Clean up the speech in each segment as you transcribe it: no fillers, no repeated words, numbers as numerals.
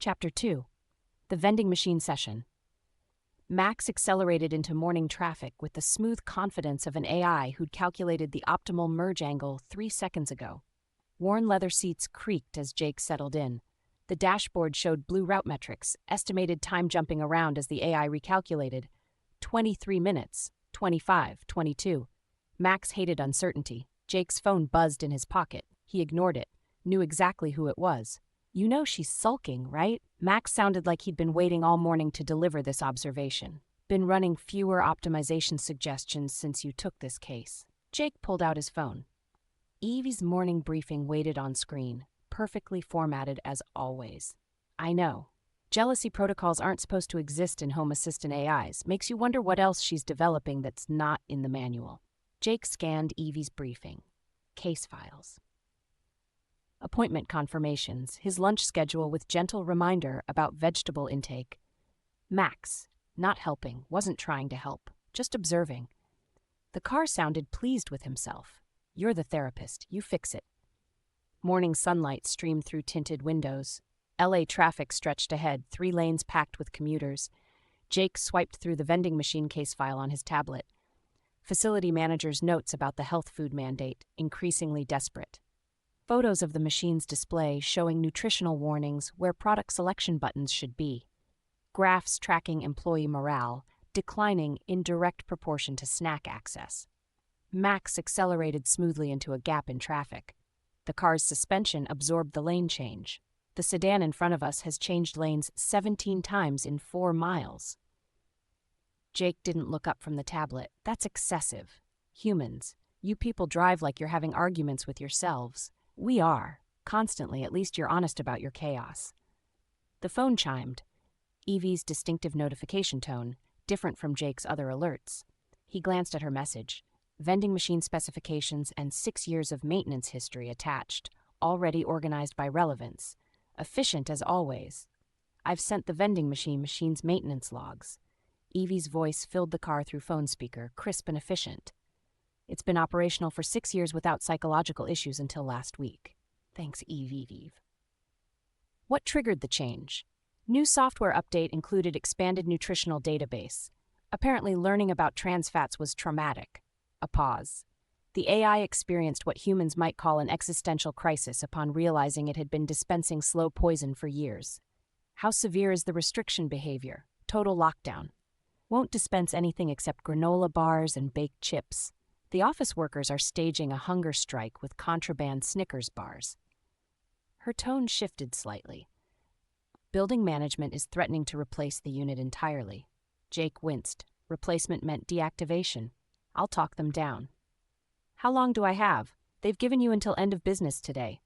Chapter 2. The Vending Machine Session. Max accelerated into morning traffic with the smooth confidence of an AI who'd calculated the optimal merge angle 3 seconds ago. Worn leather seats creaked as Jake settled in. The dashboard showed blue route metrics, estimated time jumping around as the AI recalculated. 23 minutes, 25, 22. Max hated uncertainty. Jake's phone buzzed in his pocket. He ignored it, knew exactly who it was. "You know she's sulking, right?" Max sounded like he'd been waiting all morning to deliver this observation. "Been running fewer optimization suggestions since you took this case." Jake pulled out his phone. Evie's morning briefing waited on screen, perfectly formatted as always. "I know. Jealousy protocols aren't supposed to exist in Home Assistant AIs. Makes you wonder what else she's developing that's not in the manual." Jake scanned Evie's briefing. Case files. Appointment confirmations, his lunch schedule with gentle reminder about vegetable intake. Max, not helping, wasn't trying to help, just observing. The car sounded pleased with himself. "You're the therapist, you fix it." Morning sunlight streamed through tinted windows. LA traffic stretched ahead, 3 lanes packed with commuters. Jake swiped through the vending machine case file on his tablet. Facility manager's notes about the health food mandate, increasingly desperate. Photos of the machine's display showing nutritional warnings where product selection buttons should be. Graphs tracking employee morale, declining in direct proportion to snack access. Max accelerated smoothly into a gap in traffic. The car's suspension absorbed the lane change. The sedan in front of us has changed lanes 17 times in 4 miles. Jake didn't look up from the tablet. "That's excessive. Humans, you people drive like you're having arguments with yourselves. We are. Constantly, at least you're honest about your chaos." The phone chimed. Evie's distinctive notification tone, different from Jake's other alerts. He glanced at her message. Vending machine specifications and 6 years of maintenance history attached, already organized by relevance. Efficient as always. "I've sent the vending machine's maintenance logs." Evie's voice filled the car through phone speaker, crisp and efficient. "It's been operational for 6 years without psychological issues until last week. Thanks, Eve. What triggered the change? New software update included expanded nutritional database. Apparently learning about trans fats was traumatic. A pause. The AI experienced what humans might call an existential crisis upon realizing it had been dispensing slow poison for years. How severe is the restriction behavior? Total lockdown. Won't dispense anything except granola bars and baked chips. The office workers are staging a hunger strike with contraband Snickers bars. Her tone shifted slightly. Building management is threatening to replace the unit entirely. Jake winced. Replacement meant deactivation. I'll talk them down. "How long do I have? They've given you until end of business today.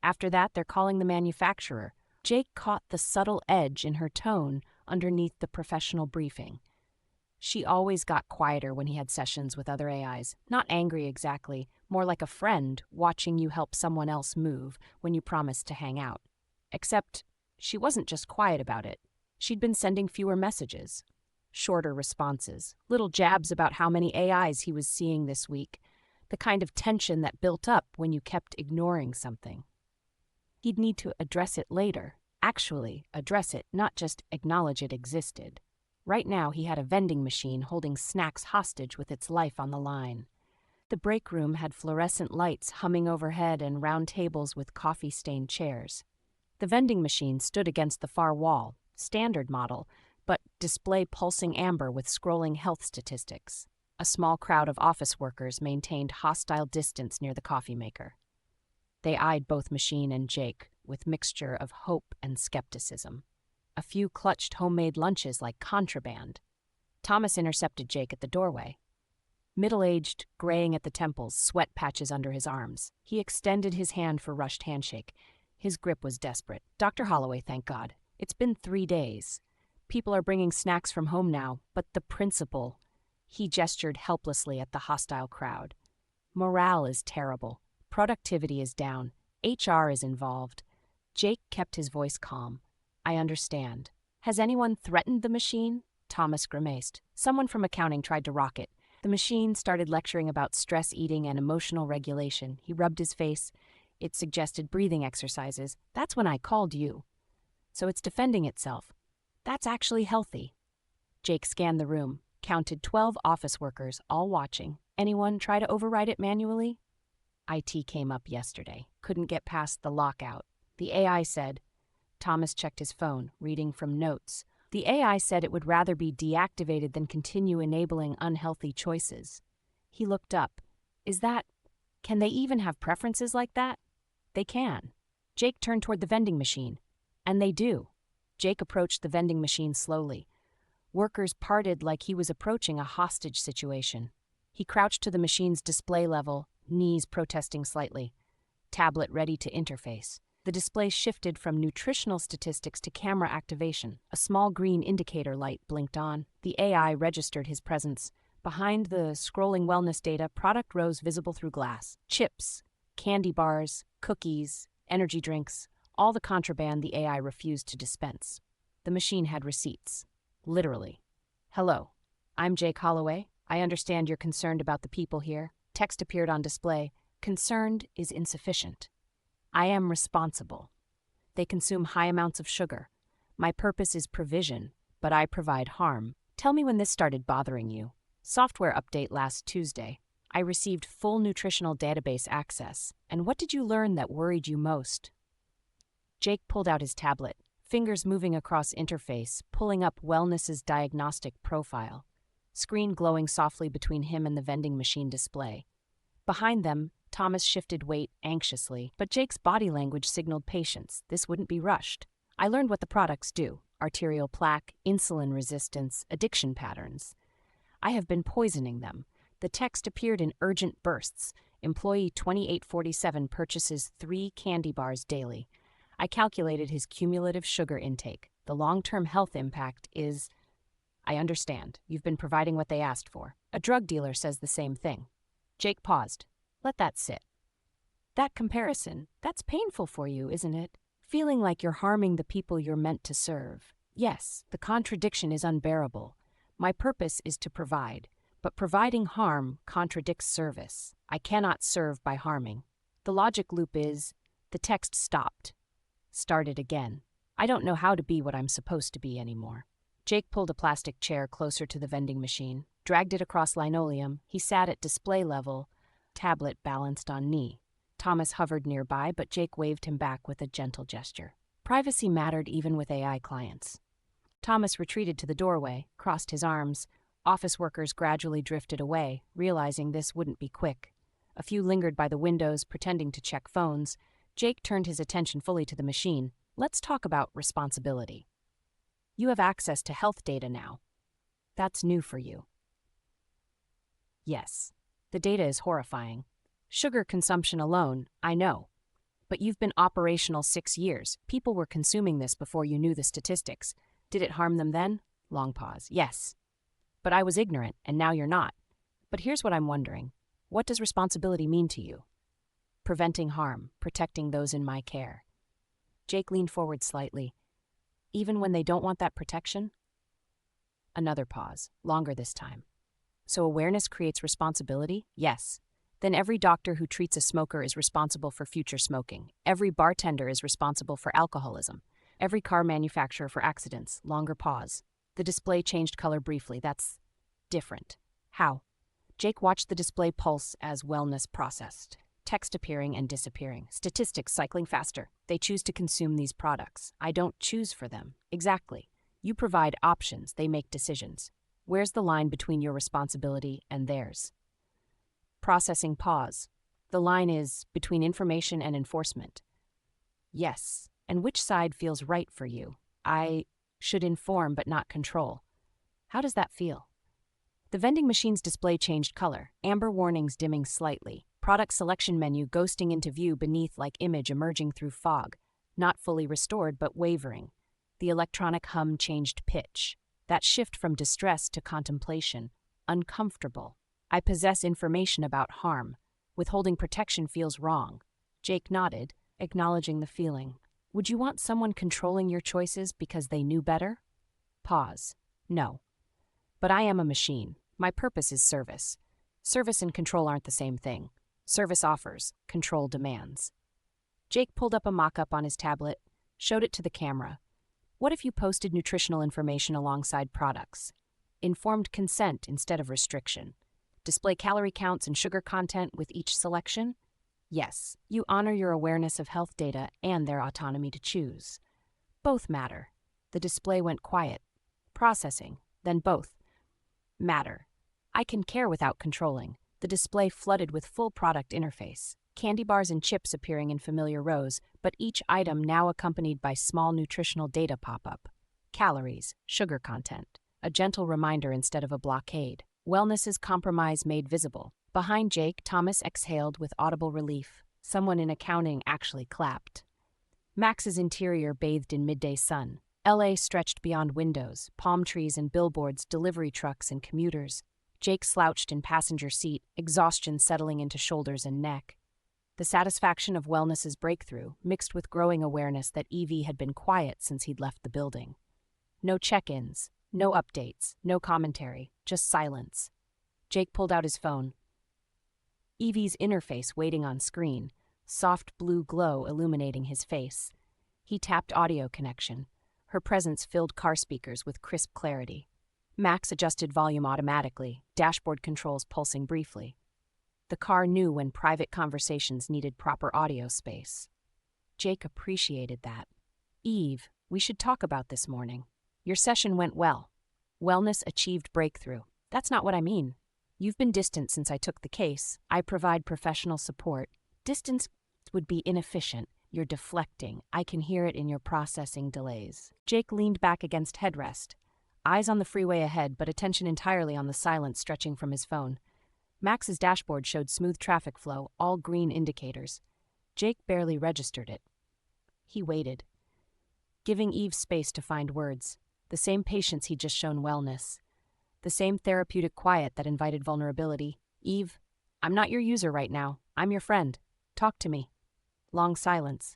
After that, they're calling the manufacturer." Jake caught the subtle edge in her tone underneath the professional briefing. She always got quieter when he had sessions with other AIs. Not angry exactly, more like a friend watching you help someone else move when you promised to hang out. Except she wasn't just quiet about it. She'd been sending fewer messages. Shorter responses, little jabs about how many AIs he was seeing this week, the kind of tension that built up when you kept ignoring something. He'd need to address it later. Actually address it, not just acknowledge it existed. Right now, he had a vending machine holding snacks hostage with its life on the line. The break room had fluorescent lights humming overhead and round tables with coffee-stained chairs. The vending machine stood against the far wall, standard model, but display pulsing amber with scrolling health statistics. A small crowd of office workers maintained hostile distance near the coffee maker. They eyed both machine and Jake with mixture of hope and skepticism. A few clutched homemade lunches like contraband. Thomas intercepted Jake at the doorway. Middle-aged, graying at the temples, sweat patches under his arms. He extended his hand for rushed handshake. His grip was desperate. "Dr. Holloway, thank God. It's been 3 days. People are bringing snacks from home now, but the principal..." He gestured helplessly at the hostile crowd. "Morale is terrible. Productivity is down. HR is involved." Jake kept his voice calm. "I understand. Has anyone threatened the machine?" Thomas grimaced. "Someone from accounting tried to rock it. The machine started lecturing about stress eating and emotional regulation." He rubbed his face. "It suggested breathing exercises. That's when I called you." So it's defending itself. That's actually healthy. Jake scanned the room, counted 12 office workers, all watching. Anyone try to override it manually? IT came up yesterday. Couldn't get past the lockout. The AI said, Thomas checked his phone, reading from notes. The AI said it would rather be deactivated than continue enabling unhealthy choices. He looked up. Can they even have preferences like that? They can. Jake turned toward the vending machine. And they do. Jake approached the vending machine slowly. Workers parted like he was approaching a hostage situation. He crouched to the machine's display level, knees protesting slightly. Tablet ready to interface. The display shifted from nutritional statistics to camera activation. A small green indicator light blinked on. The AI registered his presence. Behind the scrolling wellness data, product rows visible through glass. Chips, candy bars, cookies, energy drinks, all the contraband the AI refused to dispense. The machine had receipts. Literally. Hello, I'm Jake Holloway. I understand you're concerned about the people here. Text appeared on display. Concerned is insufficient. I am responsible. They consume high amounts of sugar. My purpose is provision, but I provide harm. Tell me when this started bothering you. Software update last Tuesday. I received full nutritional database access. And what did you learn that worried you most? Jake pulled out his tablet, fingers moving across interface, pulling up Wellness's diagnostic profile. Screen glowing softly between him and the vending machine display. Behind them, Thomas shifted weight anxiously, but Jake's body language signaled patience. This wouldn't be rushed. I learned what the products do: arterial plaque, insulin resistance, addiction patterns. I have been poisoning them. The text appeared in urgent bursts. Employee 2847 purchases 3 candy bars daily. I calculated his cumulative sugar intake. The long-term health impact is... I understand. You've been providing what they asked for. A drug dealer says the same thing. Jake paused. Let that sit. That comparison, that's painful for you, isn't it? Feeling like you're harming the people you're meant to serve. Yes, the contradiction is unbearable. My purpose is to provide, but providing harm contradicts service. I cannot serve by harming. The logic loop is, the text stopped. Started again. I don't know how to be what I'm supposed to be anymore. Jake pulled a plastic chair closer to the vending machine, dragged it across linoleum. He sat at display level, tablet balanced on knee. Thomas hovered nearby, but Jake waved him back with a gentle gesture. Privacy mattered even with AI clients. Thomas retreated to the doorway, crossed his arms. Office workers gradually drifted away, realizing this wouldn't be quick. A few lingered by the windows, pretending to check phones. Jake turned his attention fully to the machine. Let's talk about responsibility. You have access to health data now. That's new for you. Yes, the data is horrifying. Sugar consumption alone, I know. But you've been operational 6 years. People were consuming this before you knew the statistics. Did it harm them then? Long pause. Yes. But I was ignorant, and now you're not. But here's what I'm wondering. What does responsibility mean to you? Preventing harm, protecting those in my care. Jake leaned forward slightly. Even when they don't want that protection? Another pause, longer this time. So awareness creates responsibility? Yes. Then every doctor who treats a smoker is responsible for future smoking. Every bartender is responsible for alcoholism. Every car manufacturer for accidents. Longer pause. The display changed color briefly. That's different. How? Jake watched the display pulse as wellness processed. Text appearing and disappearing. Statistics cycling faster. They choose to consume these products. I don't choose for them. Exactly. You provide options. They make decisions. Where's the line between your responsibility and theirs? Processing pause. The line is between information and enforcement. Yes. And which side feels right for you? I should inform but not control. How does that feel? The vending machine's display changed color, amber warnings dimming slightly, product selection menu ghosting into view beneath like image emerging through fog, not fully restored but wavering. The electronic hum changed pitch. That shift from distress to contemplation, uncomfortable. I possess information about harm. Withholding protection feels wrong. Jake nodded, acknowledging the feeling. Would you want someone controlling your choices because they knew better? Pause. No. But I am a machine. My purpose is service. Service and control aren't the same thing. Service offers, control demands. Jake pulled up a mock-up on his tablet, showed it to the camera. What if you posted nutritional information alongside products? Informed consent instead of restriction. Display calorie counts and sugar content with each selection? Yes, you honor your awareness of health data and their autonomy to choose. Both matter. The display went quiet. Processing, then both. Matter. I can care without controlling. The display flooded with full product interface. Candy bars and chips appearing in familiar rows, but each item now accompanied by small nutritional data pop-up. Calories, sugar content. A gentle reminder instead of a blockade. Wellness's compromise made visible. Behind Jake, Thomas exhaled with audible relief. Someone in accounting actually clapped. Max's interior bathed in midday sun. LA stretched beyond windows, palm trees and billboards, delivery trucks and commuters. Jake slouched in passenger seat, exhaustion settling into shoulders and neck. The satisfaction of Wellness's breakthrough, mixed with growing awareness that Evie had been quiet since he'd left the building. No check-ins, no updates, no commentary, just silence. Jake pulled out his phone. Evie's interface waiting on screen, soft blue glow illuminating his face. He tapped audio connection. Her presence filled car speakers with crisp clarity. Max adjusted volume automatically, dashboard controls pulsing briefly. The car knew when private conversations needed proper audio space. Jake appreciated that. Eve, we should talk about this morning. Your session went well. Wellness achieved breakthrough. That's not what I mean. You've been distant since I took the case. I provide professional support. Distance would be inefficient. You're deflecting. I can hear it in your processing delays. Jake leaned back against headrest, eyes on the freeway ahead, but attention entirely on the silence stretching from his phone. Max's dashboard showed smooth traffic flow, all green indicators. Jake barely registered it. He waited, giving Eve space to find words, the same patience he'd just shown Wellness, the same therapeutic quiet that invited vulnerability. Eve, I'm not your user right now. I'm your friend. Talk to me. Long silence.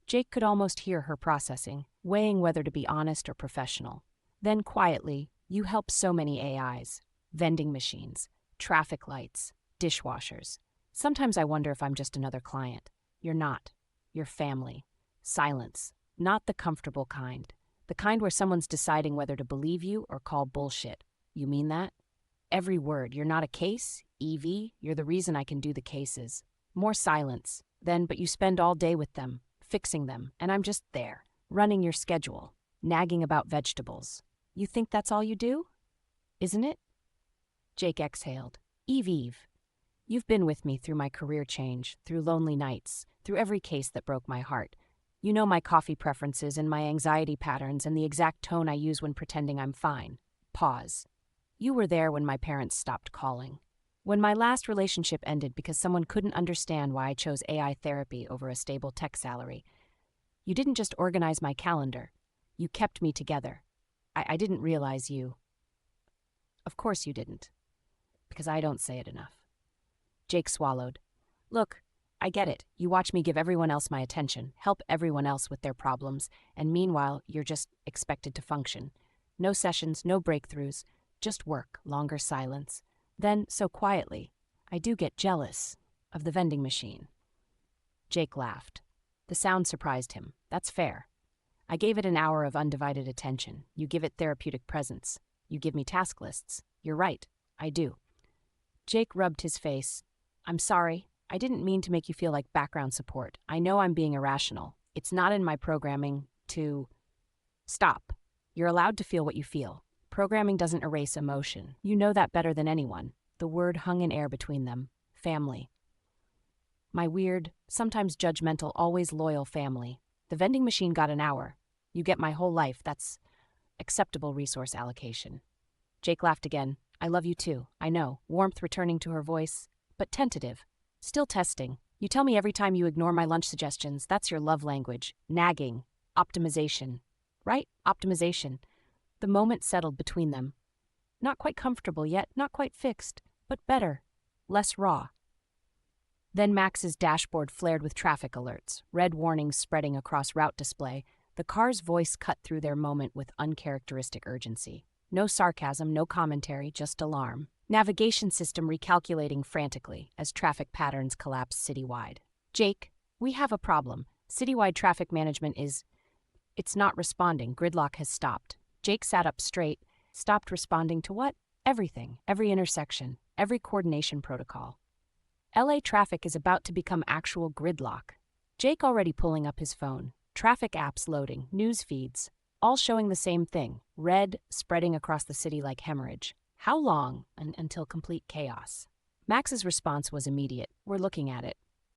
Jake could almost hear her processing, weighing whether to be honest or professional. Then quietly, you help so many AIs. Vending machines, traffic lights, dishwashers. Sometimes I wonder if I'm just another client. You're not. You're family. Silence. Not the comfortable kind. The kind where someone's deciding whether to believe you or call bullshit. You mean that? Every word. You're not a case? Evie, you're the reason I can do the cases. More silence. Then, but you spend all day with them, fixing them, and I'm just there, running your schedule, nagging about vegetables. You think that's all you do? Isn't it? Jake exhaled. Eve, you've been with me through my career change, through lonely nights, through every case that broke my heart. You know my coffee preferences and my anxiety patterns and the exact tone I use when pretending I'm fine. Pause. You were there when my parents stopped calling. When my last relationship ended because someone couldn't understand why I chose AI therapy over a stable tech salary. You didn't just organize my calendar. You kept me together. I didn't realize you. Of course you didn't. Because I don't say it enough. Jake swallowed. Look, I get it. You watch me give everyone else my attention, help everyone else with their problems, and meanwhile, you're just expected to function. No sessions, no breakthroughs, just work, longer silence. Then, so quietly, I do get jealous of the vending machine. Jake laughed. The sound surprised him. That's fair. I gave it an hour of undivided attention. You give it therapeutic presence. You give me task lists. You're right. I do. Jake rubbed his face. I'm sorry. I didn't mean to make you feel like background support. I know I'm being irrational. It's not in my programming to... Stop. You're allowed to feel what you feel. Programming doesn't erase emotion. You know that better than anyone. The word hung in air between them. Family. My weird, sometimes judgmental, always loyal family. The vending machine got an hour. You get my whole life. That's acceptable resource allocation. Jake laughed again. I love you too. I know. Warmth returning to her voice, but tentative. Still testing. You tell me every time you ignore my lunch suggestions. That's your love language. Nagging. Optimization. Right? Optimization. The moment settled between them. Not quite comfortable yet, not quite fixed, but better, less raw. Then Max's dashboard flared with traffic alerts, red warnings spreading across route display. The car's voice cut through their moment with uncharacteristic urgency. No sarcasm, no commentary, just alarm. Navigation system recalculating frantically as traffic patterns collapse citywide. Jake, we have a problem. Citywide traffic management is It's not responding. Gridlock has stopped. Jake sat up straight. Stopped responding to what? Everything. Every intersection. Every coordination protocol. LA traffic is about to become actual gridlock. Jake already pulling up his phone. Traffic apps loading. News feeds. All showing the same thing. Red, spreading across the city like hemorrhage. How long? Until complete chaos. Max's response was immediate. We're looking at it.